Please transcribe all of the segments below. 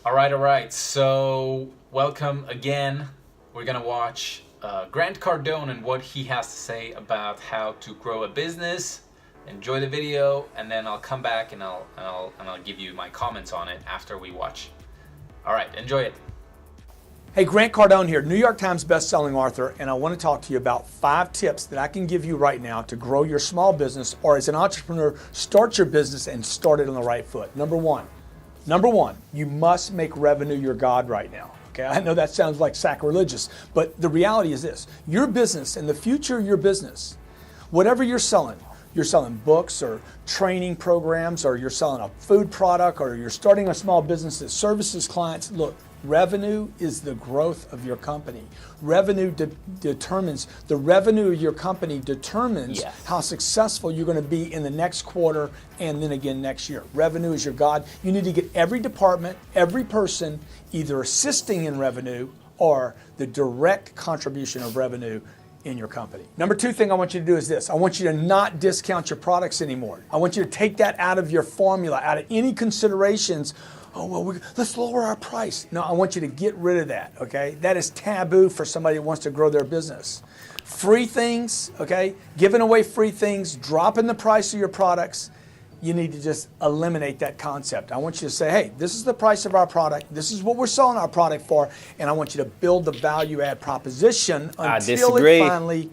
All right. So, welcome again. We're gonna watch Grant Cardone and what he has to say about how to grow a business. Enjoy the video, and then I'll come back and I'll give you my comments on it after we watch. All right, enjoy it. Hey, Grant Cardone here, New York Times bestselling author, and I want to talk to you about 5 tips that I can give you right now to grow your small business, or as an entrepreneur, start your business and start it on the right foot. Number one, you must make revenue your God right now. Okay, I know that sounds like sacrilegious, but the reality is this: your business and the future of your business, whatever you're selling books or training programs, or you're selling a food product, or you're starting a small business that services clients. Look, revenue is the growth of your company. The revenue of your company determines how successful you're going to be in the next quarter and then again next year. Revenue is your God. You need to get every department, every person either assisting in revenue or the direct contribution of revenue in your company. Number 2 thing I want you to do is this. I want you to not discount your products anymore. I want you to take that out of your formula, out of any considerations. Oh, well, let's lower our price. No, I want you to get rid of that, okay? That is taboo for somebody that wants to grow their business. Free things, okay? Giving away free things, dropping the price of your products. You need to just eliminate that concept. I want you to say, hey, this is the price of our product. This is what we're selling our product for. And I want you to build the value add proposition until it finally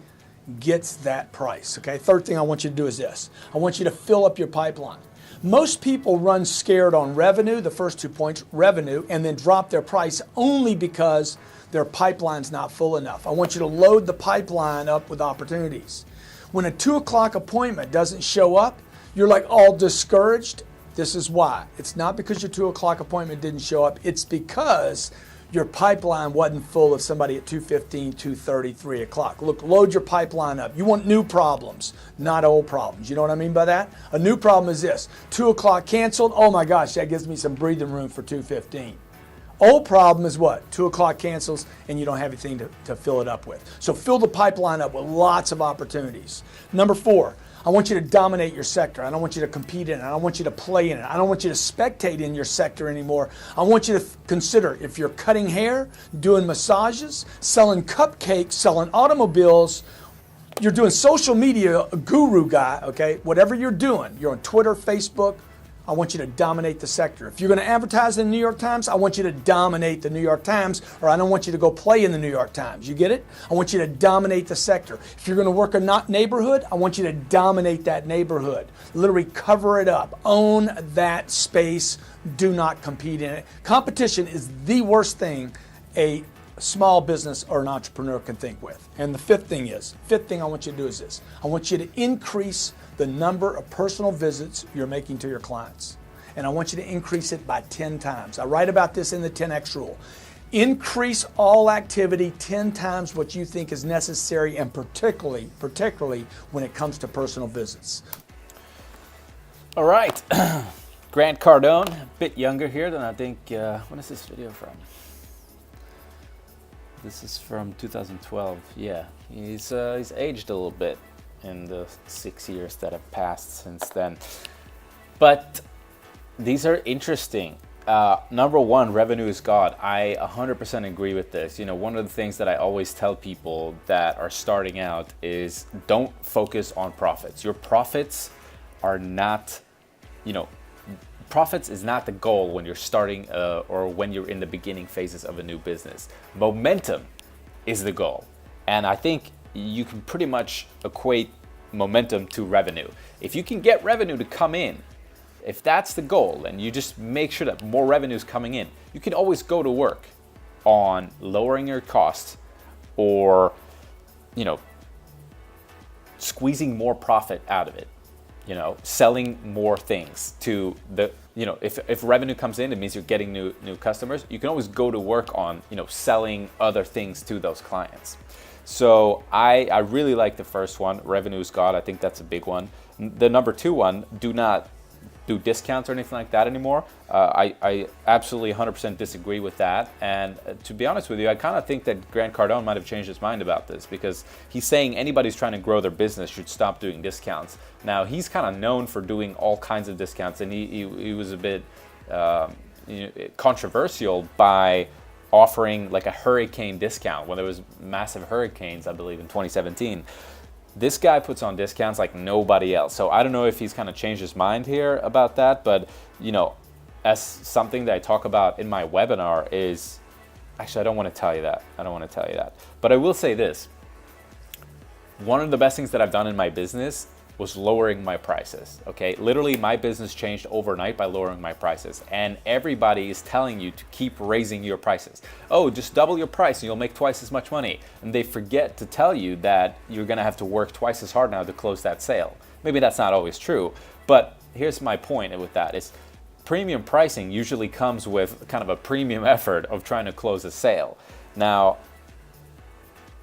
gets that price, okay? 3rd thing I want you to do is this. I want you to fill up your pipeline. Most people run scared on revenue, the first 2 points, revenue, and then drop their price only because their pipeline's not full enough. I want you to load the pipeline up with opportunities. When a 2 o'clock appointment doesn't show up, you're like all discouraged. This is why. It's not because your 2 o'clock appointment didn't show up. It's because your pipeline wasn't full of somebody at 2:15, 2:30, 3 o'clock. Look, load your pipeline up. You want new problems, not old problems. You know what I mean by that? A new problem is this: 2 o'clock canceled. Oh my gosh, that gives me some breathing room for 2:15. Old problem is what? 2 o'clock cancels and you don't have anything to fill it up with. So fill the pipeline up with lots of opportunities. Number 4, I want you to dominate your sector. I don't want you to compete in it. I don't want you to play in it. I don't want you to spectate in your sector anymore. I want you to consider if you're cutting hair, doing massages, selling cupcakes, selling automobiles, you're doing social media, a guru guy, okay? Whatever you're doing, you're on Twitter, Facebook, I want you to dominate the sector. If you're going to advertise in the New York Times, I want you to dominate the New York Times, or I don't want you to go play in the New York Times. You get it? I want you to dominate the sector. If you're going to work a neighborhood, I want you to dominate that neighborhood. Literally cover it up. Own that space. Do not compete in it. Competition is the worst thing a small business or an entrepreneur can think with. And the 5th thing I want you to do is this. I want you to increase the number of personal visits you're making to your clients. And I want you to increase it by 10 times. I write about this in the 10X rule. Increase all activity 10 times what you think is necessary, and particularly when it comes to personal visits. All right. Grant Cardone, a bit younger here than I think, when is this video from? This is from 2012. Yeah, he's aged a little bit in the 6 years that have passed since then. But these are interesting. Number 1, revenue is God. I 100% agree with this. You know, one of the things that I always tell people that are starting out is don't focus on profits. Your profits are not, profits is not the goal when you're starting or when you're in the beginning phases of a new business. Momentum is the goal. And I think you can pretty much equate momentum to revenue. If you can get revenue to come in, if that's the goal, and you just make sure that more revenue is coming in, you can always go to work on lowering your costs or, squeezing more profit out of it. Selling more things to the, if revenue comes in, it means you're getting new customers. You can always go to work on, selling other things to those clients. So I really like the first one, revenue is God. I think that's a big one. The number 2 one, do not do discounts or anything like that anymore. I absolutely 100% disagree with that. And to be honest with you, I kind of think that Grant Cardone might have changed his mind about this, because he's saying anybody who's trying to grow their business should stop doing discounts. Now, he's kind of known for doing all kinds of discounts, and he was a bit controversial by offering like a hurricane discount when there was massive hurricanes, I believe, in 2017. This guy puts on discounts like nobody else. So I don't know if he's kind of changed his mind here about that, but as something that I talk about in my webinar is, actually, I don't want to tell you that. But I will say this. One of the best things that I've done in my business was lowering my prices, okay? Literally, my business changed overnight by lowering my prices. And everybody is telling you to keep raising your prices. Oh, just double your price and you'll make twice as much money. And they forget to tell you that you're gonna have to work twice as hard now to close that sale. Maybe that's not always true, but here's my point with that is premium pricing usually comes with kind of a premium effort of trying to close a sale. Now,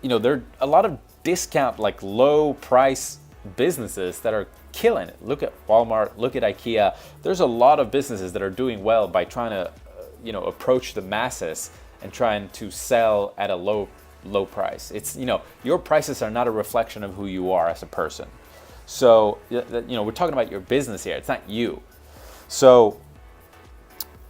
there are a lot of discount, like low price businesses that are killing it. Look at Walmart, look at IKEA. There's a lot of businesses that are doing well by trying to, approach the masses and trying to sell at a low price. It's, your prices are not a reflection of who you are as a person. So, we're talking about your business here. It's not you. So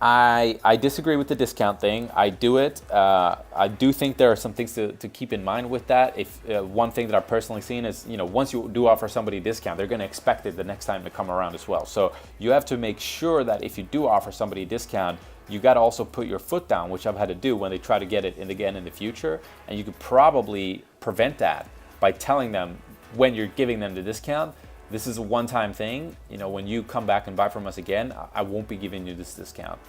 I disagree with the discount thing. I do it. I do think there are some things to keep in mind with that. If one thing that I've personally seen is, once you do offer somebody a discount, they're going to expect it the next time to come around as well. So you have to make sure that if you do offer somebody a discount, you got to also put your foot down, which I've had to do when they try to get it again in the future. And you could probably prevent that by telling them when you're giving them the discount, this is a one-time thing. When you come back and buy from us again, I won't be giving you this discount.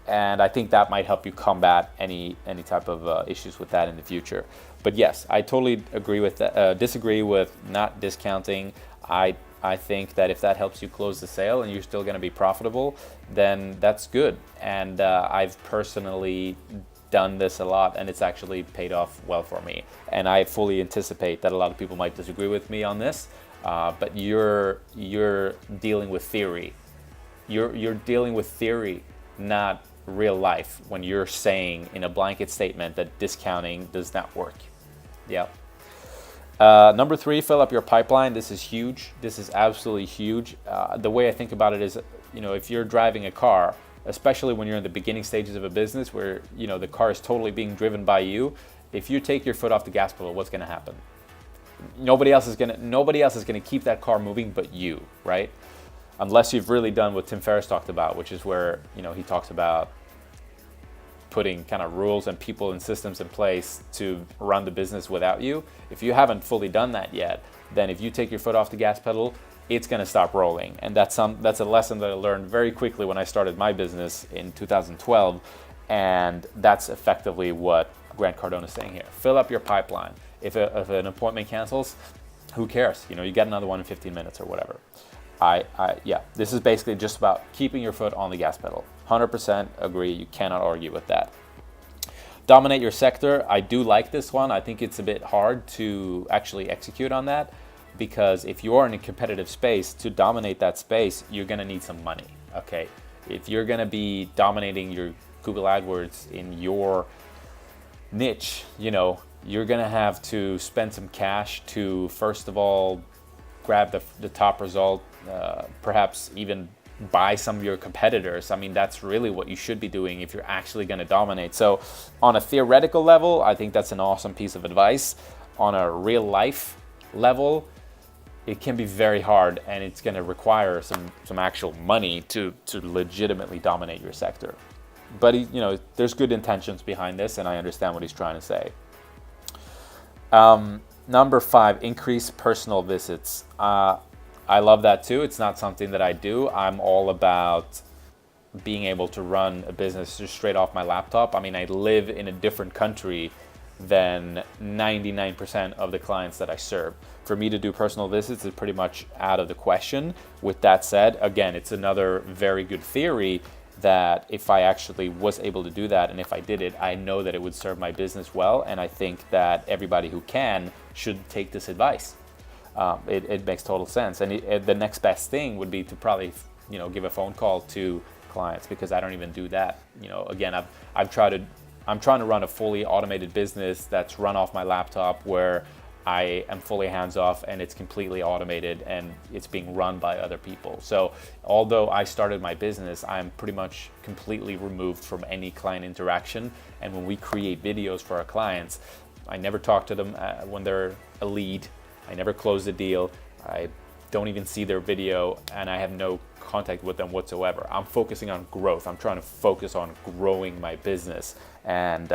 And I think that might help you combat any type of issues with that in the future. But yes, I totally agree with that. Disagree with not discounting. I think that if that helps you close the sale and you're still going to be profitable, then that's good. And I've personally done this a lot, and it's actually paid off well for me. And I fully anticipate that a lot of people might disagree with me on this. But you're dealing with theory. You're dealing with theory, not real life, when you're saying in a blanket statement that discounting does not work. Yeah. Number 3, fill up your pipeline. This is huge. This is absolutely huge. The way I think about it is, if you're driving a car, especially when you're in the beginning stages of a business where, the car is totally being driven by you, if you take your foot off the gas pedal, what's going to happen? Nobody else is going to keep that car moving but you, right? Unless you've really done what Tim Ferriss talked about, which is where, he talks about putting kind of rules and people and systems in place to run the business without you. If you haven't fully done that yet, then if you take your foot off the gas pedal, it's going to stop rolling. And that's a lesson that I learned very quickly when I started my business in 2012. And that's effectively what Grant Cardone is saying here. Fill up your pipeline. If an appointment cancels, who cares? You get another one in 15 minutes or whatever. Yeah, this is basically just about keeping your foot on the gas pedal. 100% agree. You cannot argue with that. Dominate your sector. I do like this one. I think it's a bit hard to actually execute on that, because if you are in a competitive space, to dominate that space, you're going to need some money. Okay. If you're going to be dominating your Google AdWords in your niche, you're going to have to spend some cash to, first of all, grab the top result, perhaps even buy some of your competitors. I mean, that's really what you should be doing if you're actually going to dominate. So on a theoretical level, I think that's an awesome piece of advice. On a real life level, it can be very hard, and it's going to require some actual money to legitimately dominate your sector. But there's good intentions behind this, and I understand what he's trying to say. Number 5, increase personal visits. I love that too. It's not something that I do. I'm all about being able to run a business just straight off my laptop. I mean, I live in a different country than 99% of the clients that I serve. For me to do personal visits is pretty much out of the question. With that said, again, it's another very good theory that if I actually was able to do that, and if I did it, I know that it would serve my business well. And I think that everybody who can should take this advice. It makes total sense. And the next best thing would be to probably, give a phone call to clients, because I don't even do that. Again, I'm trying to run a fully automated business that's run off my laptop, where I am fully hands off and it's completely automated and it's being run by other people. So although I started my business, I'm pretty much completely removed from any client interaction. And when we create videos for our clients, I never talk to them when they're a lead. I never close the deal. I don't even see their video, and I have no contact with them whatsoever. I'm focusing on growth. I'm trying to focus on growing my business, and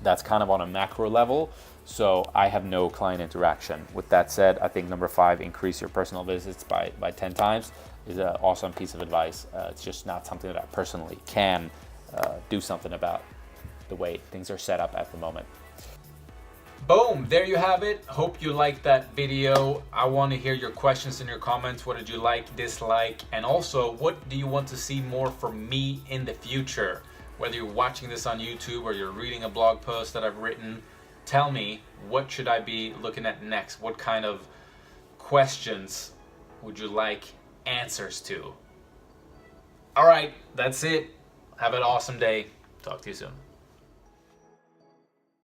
that's kind of on a macro level. So I have no client interaction. With that said, I think number 5, increase your personal visits by 10 times is an awesome piece of advice. It's just not something that I personally can do something about the way things are set up at the moment. Boom, there you have it. Hope you liked that video. I want to hear your questions in your comments. What did you like, dislike? And also, what do you want to see more from me in the future? Whether you're watching this on YouTube or you're reading a blog post that I've written, tell me, what should I be looking at next? What kind of questions would you like answers to? All right, that's it. Have an awesome day. Talk to you soon.